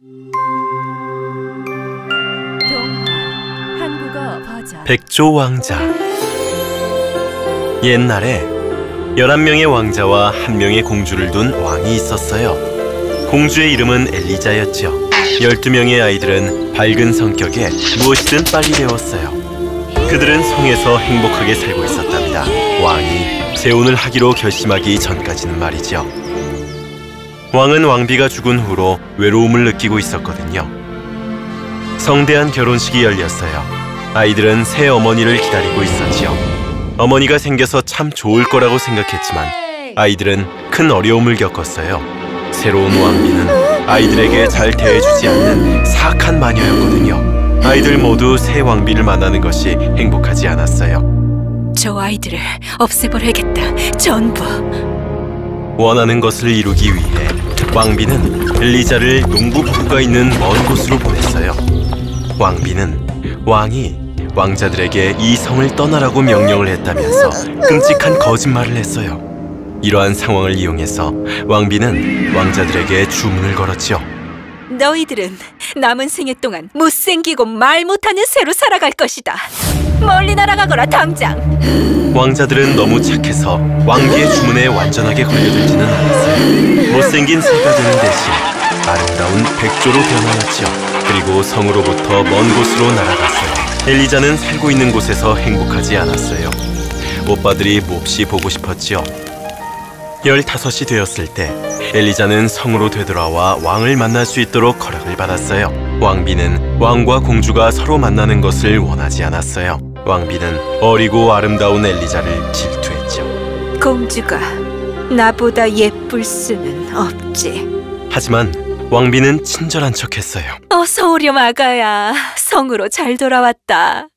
동화 한국어 버전 백조 왕자. 옛날에 11명의 왕자와 1명의 공주를 둔 왕이 있었어요. 공주의 이름은 엘리자였죠. 12명의 아이들은 밝은 성격에 무엇이든 빨리 배웠어요. 그들은 성에서 행복하게 살고 있었답니다. 왕이 재혼을 하기로 결심하기 전까지는 말이죠. 왕은 왕비가 죽은 후로 외로움을 느끼고 있었거든요. 성대한 결혼식이 열렸어요. 아이들은 새 어머니를 기다리고 있었지요. 어머니가 생겨서 참 좋을 거라고 생각했지만 아이들은 큰 어려움을 겪었어요. 새로운 왕비는 아이들에게 잘 대해주지 않는 사악한 마녀였거든요. 아이들 모두 새 왕비를 만나는 것이 행복하지 않았어요. 저 아이들을 없애버려야겠다. 전부. 원하는 것을 이루기 위해 왕비는 엘리자를 농부부가 있는 먼 곳으로 보냈어요. 왕비는 왕이 왕자들에게 이 성을 떠나라고 명령을 했다면서 끔찍한 거짓말을 했어요. 이러한 상황을 이용해서 왕비는 왕자들에게 주문을 걸었죠. 너희들은 남은 생애 동안 못생기고 말 못하는 새로 살아갈 것이다. 멀리 날아가거라 당장. 왕자들은 너무 착해서 왕비의 주문에 완전하게 걸려들지는 않았어요. 못생긴 새가 되는 대신 아름다운 백조로 변하였죠. 그리고 성으로부터 먼 곳으로 날아갔어요. 엘리자는 살고 있는 곳에서 행복하지 않았어요. 오빠들이 몹시 보고 싶었지요. 15이 되었을 때 엘리자는 성으로 되돌아와 왕을 만날 수 있도록 허락을 받았어요. 왕비는 왕과 공주가 서로 만나는 것을 원하지 않았어요. 왕비는 어리고 아름다운 엘리자를 질투했죠. 공주가 나보다 예쁠 수는 없지. 하지만 왕비는 친절한 척했어요. 어서 오렴 아가야. 성으로 잘 돌아왔다.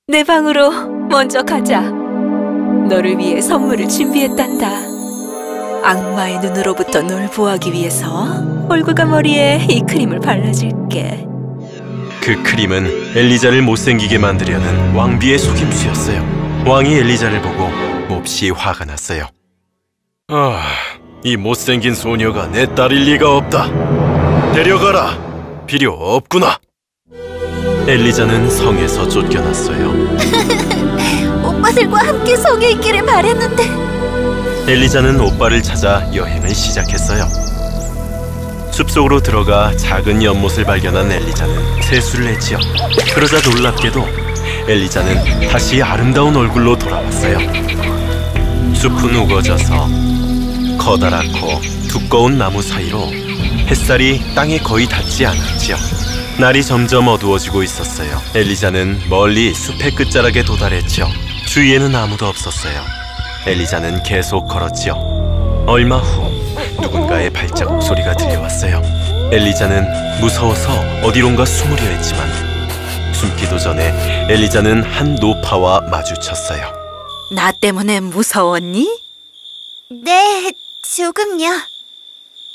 내 방으로 먼저 가자. 너를 위해 선물을 준비했단다. 악마의 눈으로부터 널 보호하기 위해서 얼굴과 머리에 이 크림을 발라줄게. 그 크림은 엘리자를 못생기게 만들려는 왕비의 속임수였어요. 왕이 엘리자를 보고 몹시 화가 났어요. 이 못생긴 소녀가 내 딸일 리가 없다. 데려가라. 필요 없구나. 엘리자는 성에서 쫓겨났어요. 오빠들과 함께 성에 있기를 바랬는데. 엘리자는 오빠를 찾아 여행을 시작했어요. 숲속으로 들어가 작은 연못을 발견한 엘리자는 세수를 했지요. 그러자 놀랍게도 엘리자는 다시 아름다운 얼굴로 돌아왔어요. 숲은 우거져서 커다랗고 두꺼운 나무 사이로 햇살이 땅에 거의 닿지 않았지요. 날이 점점 어두워지고 있었어요. 엘리자는 멀리 숲의 끝자락에 도달했죠. 주위에는 아무도 없었어요. 엘리자는 계속 걸었지요. 얼마 후 누군가의 발자국 소리가 들려왔어요. 엘리자는 무서워서 어디론가 숨으려 했지만 숨기도 전에 엘리자는 한 노파와 마주쳤어요. 나 때문에 무서웠니? 네, 조금요.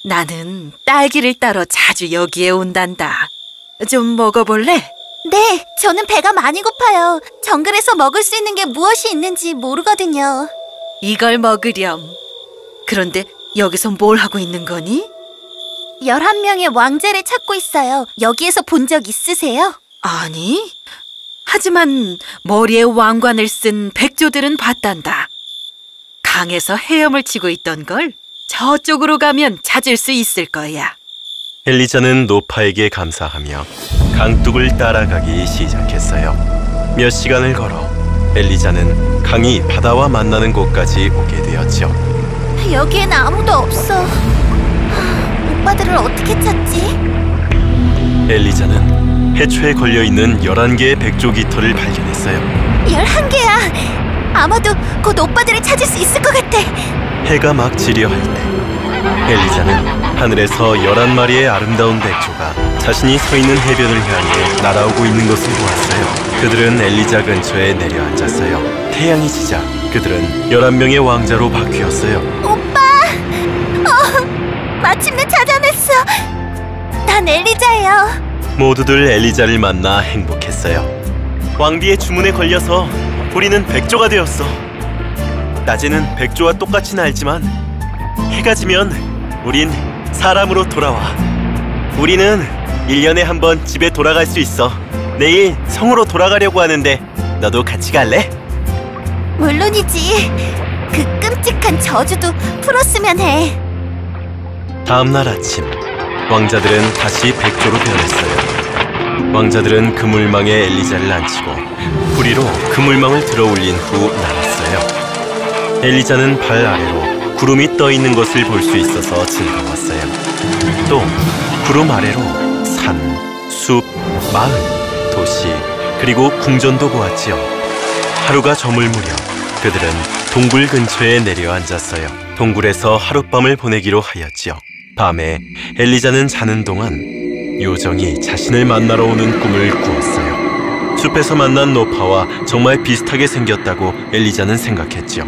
나는 딸기를 따러 자주 여기에 온단다. 좀 먹어볼래? 네, 저는 배가 많이 고파요. 정글에서 먹을 수 있는 게 무엇이 있는지 모르거든요. 이걸 먹으렴. 그런데 여기서 뭘 하고 있는 거니? 11명의 왕자를 찾고 있어요. 여기에서 본 적 있으세요? 아니, 하지만 머리에 왕관을 쓴 백조들은 봤단다. 강에서 헤엄을 치고 있던 걸 저쪽으로 가면 찾을 수 있을 거야. 엘리자는 노파에게 감사하며 강둑을 따라가기 시작했어요. 몇 시간을 걸어 엘리자는 강이 바다와 만나는 곳까지 오게 되었죠. 여기엔 아무도 없어. 오빠들을 어떻게 찾지? 엘리자는 해초에 걸려있는 11개의 백조 깃털을 발견했어요. 11개야. 아마도 곧 오빠들을 찾을 수 있을 것 같아. 해가 막 지려 할 때 엘리자는 하늘에서 11마리의 아름다운 백조가 자신이 서 있는 해변을 향해 날아오고 있는 것을 보았어요. 그들은 엘리자 근처에 내려앉았어요. 태양이 지자 그들은 11명의 왕자로 바뀌었어요. 오빠! 마침내 찾아냈어. 난 엘리자예요. 모두들 엘리자를 만나 행복했어요. 왕비의 주문에 걸려서 우리는 백조가 되었어. 낮에는 백조와 똑같이 날지만 해가 지면 우린 사람으로 돌아와. 우리는 1년에 한 번 집에 돌아갈 수 있어. 내일 성으로 돌아가려고 하는데 너도 같이 갈래? 물론이지. 그 끔찍한 저주도 풀었으면 해. 다음 날 아침, 왕자들은 다시 백조로 변했어요. 왕자들은 그물망에 엘리자를 앉히고 부리로 그물망을 들어 올린 후 날았어요. 엘리자는 발 아래로 구름이 떠 있는 것을 볼 수 있어서 즐거웠어요. 또 구름 아래로 산, 숲, 마을, 도시, 그리고 궁전도 보았지요. 하루가 저물 무렵 그들은 동굴 근처에 내려앉았어요. 동굴에서 하룻밤을 보내기로 하였지요. 밤에 엘리자는 자는 동안 요정이 자신을 만나러 오는 꿈을 꾸었어요. 숲에서 만난 노파와 정말 비슷하게 생겼다고 엘리자는 생각했지요.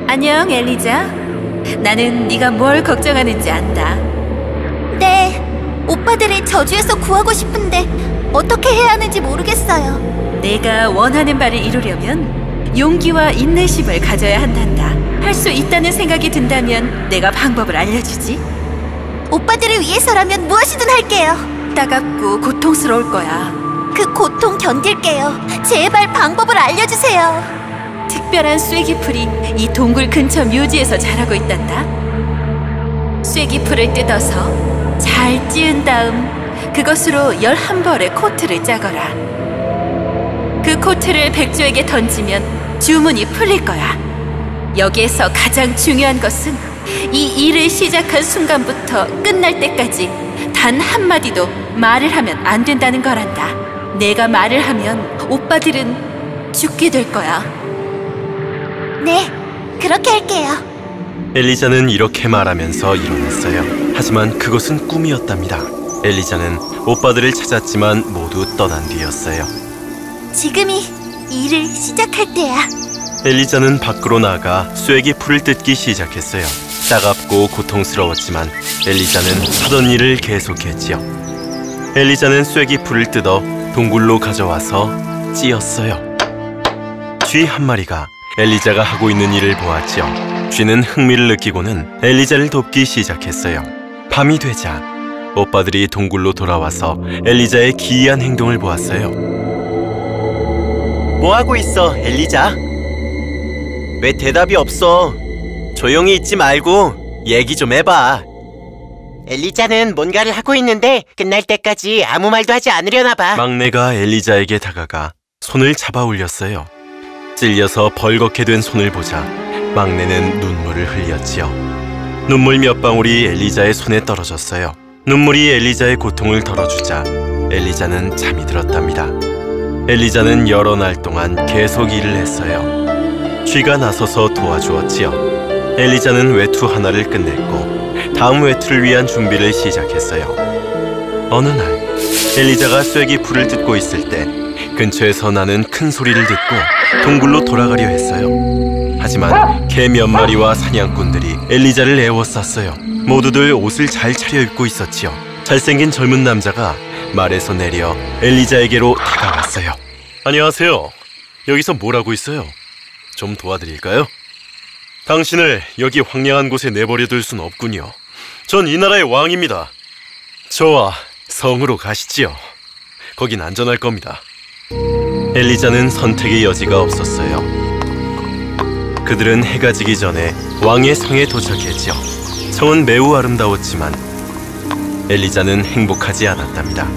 안녕, 엘리자. 나는 네가 뭘 걱정하는지 안다. 네, 오빠들을 저주에서 구하고 싶은데 어떻게 해야 하는지 모르겠어요. 내가 원하는 바를 이루려면 용기와 인내심을 가져야 한단다. 할 수 있다는 생각이 든다면 내가 방법을 알려주지. 오빠들을 위해서라면 무엇이든 할게요. 따갑고 고통스러울 거야. 그 고통 견딜게요. 제발 방법을 알려주세요. 특별한 쐐기풀이 이 동굴 근처 묘지에서 자라고 있단다. 쐐기풀을 뜯어서 잘 찧은 다음 그것으로 11벌의 코트를 짜거라. 그 코트를 백조에게 던지면 주문이 풀릴 거야. 여기에서 가장 중요한 것은 이 일을 시작한 순간부터 끝날 때까지 단 한마디도 말을 하면 안 된다는 거란다. 내가 말을 하면 오빠들은 죽게 될 거야. 네, 그렇게 할게요. 엘리자는 이렇게 말하면서 일어났어요. 하지만 그것은 꿈이었답니다. 엘리자는 오빠들을 찾았지만 모두 떠난 뒤였어요. 지금이 일을 시작할 때야. 엘리자는 밖으로 나가 쐐기풀을 뜯기 시작했어요. 따갑고 고통스러웠지만 엘리자는 하던 일을 계속했지요. 엘리자는 쐐기풀을 뜯어 동굴로 가져와서 찧었어요. 쥐 한 마리가 엘리자가 하고 있는 일을 보았지요. 쥐는 흥미를 느끼고는 엘리자를 돕기 시작했어요. 밤이 되자 오빠들이 동굴로 돌아와서 엘리자의 기이한 행동을 보았어요. 뭐하고 있어, 엘리자? 왜 대답이 없어? 조용히 있지 말고 얘기 좀 해봐. 엘리자는 뭔가를 하고 있는데 끝날 때까지 아무 말도 하지 않으려나 봐. 막내가 엘리자에게 다가가 손을 잡아 올렸어요. 찔려서 벌겋게 된 손을 보자 막내는 눈물을 흘렸지요. 눈물 몇 방울이 엘리자의 손에 떨어졌어요. 눈물이 엘리자의 고통을 덜어주자 엘리자는 잠이 들었답니다. 엘리자는 여러 날 동안 계속 일을 했어요. 쥐가 나서서 도와주었지요. 엘리자는 외투 하나를 끝냈고 다음 외투를 위한 준비를 시작했어요. 어느 날 엘리자가 쐐기풀을 뜯고 있을 때 근처에서 나는 큰 소리를 듣고 동굴로 돌아가려 했어요. 하지만 개 몇 마리와 사냥꾼들이 엘리자를 에워쌌어요. 모두들 옷을 잘 차려입고 있었지요. 잘생긴 젊은 남자가 말에서 내려 엘리자에게로 다가갔어요. 안녕하세요. 여기서 뭘 하고 있어요? 좀 도와드릴까요? 당신을 여기 황량한 곳에 내버려둘 순 없군요. 전 이 나라의 왕입니다. 저와 성으로 가시지요. 거긴 안전할 겁니다. 엘리자는 선택의 여지가 없었어요. 그들은 해가 지기 전에 왕의 성에 도착했지요. 성은 매우 아름다웠지만 엘리자는 행복하지 않았답니다.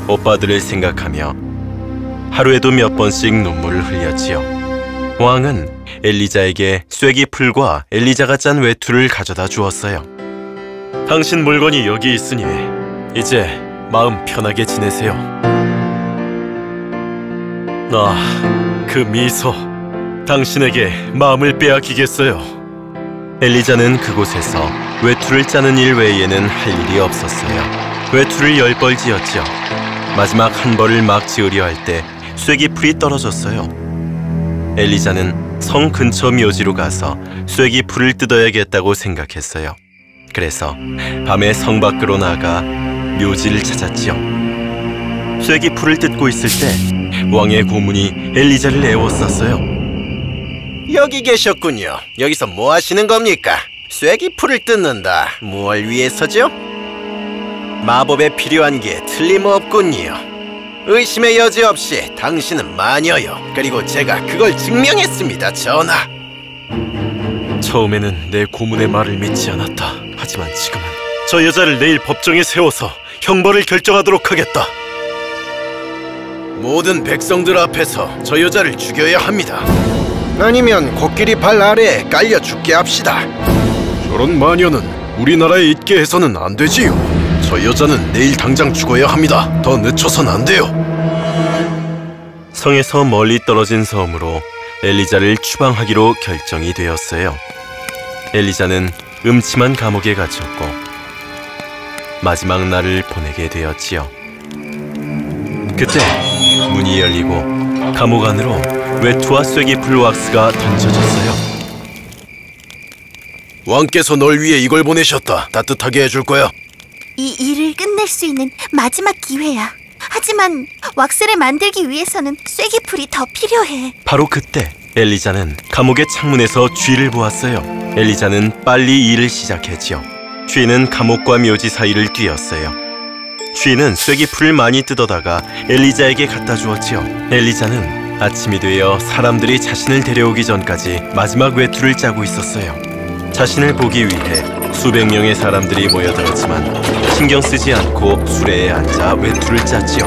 오빠들을 생각하며 하루에도 몇 번씩 눈물을 흘렸지요. 왕은 엘리자에게 쐐기풀과 엘리자가 짠 외투를 가져다 주었어요. 당신 물건이 여기 있으니 이제 마음 편하게 지내세요. 그 미소, 당신에게 마음을 빼앗기겠어요. 엘리자는 그곳에서 외투를 짜는 일 외에는 할 일이 없었어요. 외투를 10벌 지었지요. 마지막 한 벌을 막 지으려 할 때 쐐기풀이 떨어졌어요. 엘리자는 성 근처 묘지로 가서 쐐기풀을 뜯어야겠다고 생각했어요. 그래서 밤에 성 밖으로 나가 묘지를 찾았지요. 쐐기풀을 뜯고 있을 때 왕의 고문이 엘리자를 에워쌌어요. 여기 계셨군요. 여기서 뭐 하시는 겁니까? 쐐기풀을 뜯는다. 무엇을 위해서죠? 마법에 필요한 게 틀림없군요. 의심의 여지 없이 당신은 마녀요. 그리고 제가 그걸 증명했습니다, 전하. 처음에는 내 고문의 말을 믿지 않았다. 하지만 지금은 저 여자를 내일 법정에 세워서 형벌을 결정하도록 하겠다. 모든 백성들 앞에서 저 여자를 죽여야 합니다. 아니면 코끼리 발 아래에 깔려 죽게 합시다. 저런 마녀는 우리나라에 있게 해서는 안 되지요. 저 여자는 내일 당장 죽어야 합니다. 더 늦춰선 안 돼요. 성에서 멀리 떨어진 섬으로 엘리자를 추방하기로 결정이 되었어요. 엘리자는 음침한 감옥에 갇혔고 마지막 날을 보내게 되었지요. 그때 문이 열리고 감옥 안으로 외투와 쐐기풀 왁스가 던져졌어요. 왕께서 널 위해 이걸 보내셨다. 따뜻하게 해줄 거야. 이 일을 끝낼 수 있는 마지막 기회야. 하지만 왁스를 만들기 위해서는 쐐기풀이 더 필요해. 바로 그때 엘리자는 감옥의 창문에서 쥐를 보았어요. 엘리자는 빨리 일을 시작했지요. 쥐는 감옥과 묘지 사이를 뛰었어요. 쥐는 쐐기풀을 많이 뜯어다가 엘리자에게 갖다 주었지요. 엘리자는 아침이 되어 사람들이 자신을 데려오기 전까지 마지막 외투를 짜고 있었어요. 자신을 보기 위해 수백 명의 사람들이 모여들었지만 신경 쓰지 않고 수레에 앉아 외투를 짰지요.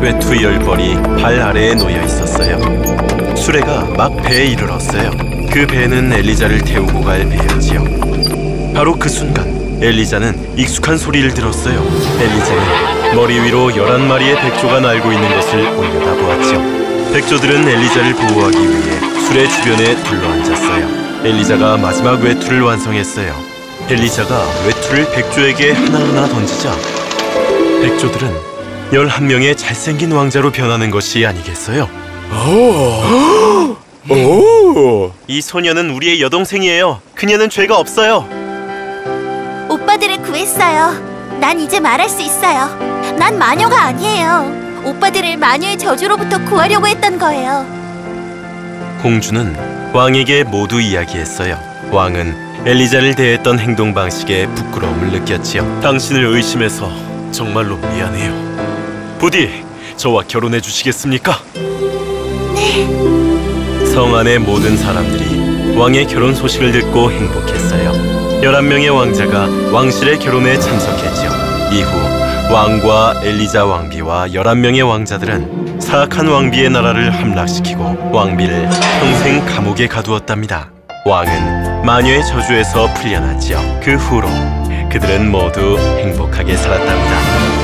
외투 10벌이 발 아래에 놓여 있었어요. 수레가 막 배에 이르렀어요. 그 배는 엘리자를 태우고 갈 배였지요. 바로 그 순간 엘리자는 익숙한 소리를 들었어요. 엘리자는 머리 위로 11마리의 백조가 날고 있는 것을 올려다보았지요. 백조들은 엘리자를 보호하기 위해 수레 주변에 둘러앉았어요. 엘리자가 마지막 외투를 완성했어요. 엘리자가 외투를 백조에게 하나하나 던지자 백조들은 11명의 잘생긴 왕자로 변하는 것이 아니겠어요? 이 소녀는 우리의 여동생이에요. 그녀는 죄가 없어요. 오빠들을 구했어요. 난 이제 말할 수 있어요. 난 마녀가 아니에요. 오빠들을 마녀의 저주로부터 구하려고 했던 거예요. 공주는 왕에게 모두 이야기했어요. 왕은 엘리자를 대했던 행동 방식에 부끄러움을 느꼈지요. 당신을 의심해서 정말로 미안해요. 부디 저와 결혼해 주시겠습니까? 네. 성 안의 모든 사람들이 왕의 결혼 소식을 듣고 행복했어요. 11명의 왕자가 왕실의 결혼에 참석했지요. 이후 왕과 엘리자 왕비와 11명의 왕자들은 사악한 왕비의 나라를 함락시키고 왕비를 평생 감옥에 가두었답니다. 왕은 마녀의 저주에서 풀려났지요. 그 후로 그들은 모두 행복하게 살았답니다.